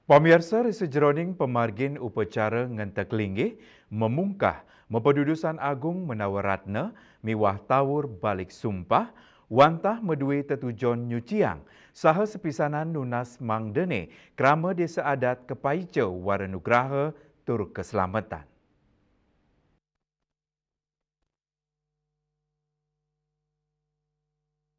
Pamirsa sejeroning pemargin upacara ngentek linggih memungkah Mempedudusan Agung Menawaratna miwah tawur balik sumpah wantah medui tetujon nyuciang saha sepisanan nunas mangdene krama desa adat Kepaice Waranugraha tur keselamatan.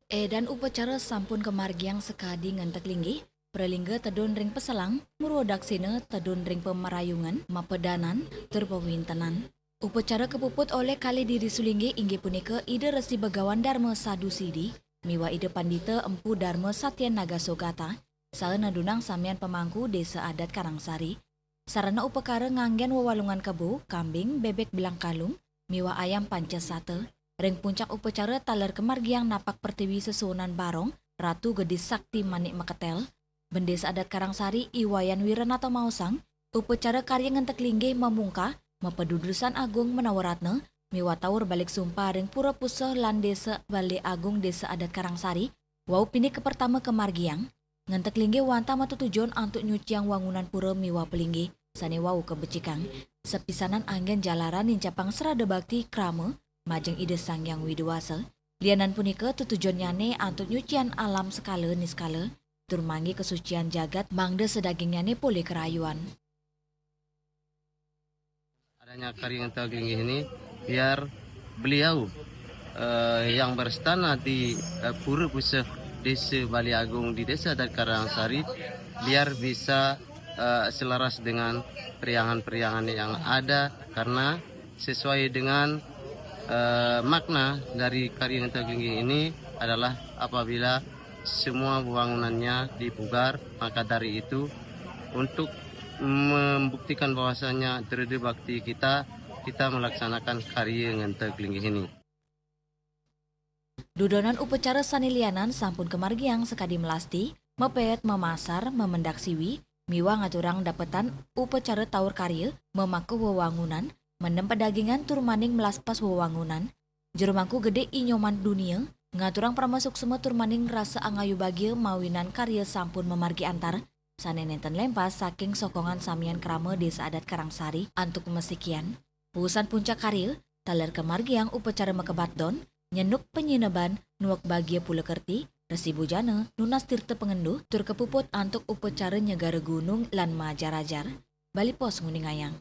Dan upacara sampun kemargiang sekadi ngantek linggih, pralingga tedon ring peselang, murodaksina tedon ring pemerayungan, mapedanan, terpewintenan. Upacara kepuput oleh kali diri sulinggi inggih punika ide Resi Begawan Dharma Sadu Sidi, miwa ide Pandita Empu Dharma Satya Nagasogata, saeuna dunang samian pemangku desa adat Karangsari. Sarana upakara nganggen wewalungan kebo, kambing, bebek belang kalung, miwa ayam pancasate. Ring puncak upacara taler kemargiang napak pertiwi sesunan barong, Ratu Gedis Sakti Manik Meketel, Bendesa Adat Karangsari Iwayan Wiranata Mausang, upacara karya ngentek linggih memungkah, Mepedudusan Agung Menawaratna, miwa tawur balik sumpah ring pura puseh lan desa Bale Agung Desa Adat Karangsari, wau pini ke pertama kemargiang, ngentek linggih wanta matu tujuan antuk nyuciang wangunan pura miwa pelinggih, sane wau kebecikang, sepisanan anggen jalaran nincapang serada bakti krama, majeng ide sang yang widewasa, lianan punika tutujon nyane antuk nyucian alam skala niskala, turmangi kesucian jagat mangde sedaging nyane pulih kerayuan. Adanya Karya Ngentek Linggih ini biar beliau yang berstana di Pura Puseh Desa Bali Agung di Desa Adat Karangsari biar bisa selaras dengan periangan-periangan yang ada karena sesuai dengan makna dari Karya Ngentek Linggih ini adalah apabila semua bangunannya dipugar, maka dari itu untuk membuktikan bahwasanya terhadap bakti kita melaksanakan Karya Ngentek Linggih ini. Dudonan upacara sanilianan sampun kemargiang sekadi melasti, mepet memasar, memendak siwi, miwa ngaturang dapetan upacara tawur karya, memaku wewangunan, mendem pedagingan turmaning melaspas wewangunan, jerumangku gede inyoman dunia, ngaturang pramasuk semua turmaning rasa angayu bagia mawinan karya sampun memargi antar, sanenenten lempas saking sokongan samian krama desa adat Karangsari antuk mesikian. Puusan puncak karya, taler kemargiang upacara mekebatdon, nyenuk penyineban, nuak bagia pula kerti, Resi Bujana, nunas tirte pengenduh, tur kepuput antuk upacara nyegara gunung lan majarajar, Bali Pos Nguningayang.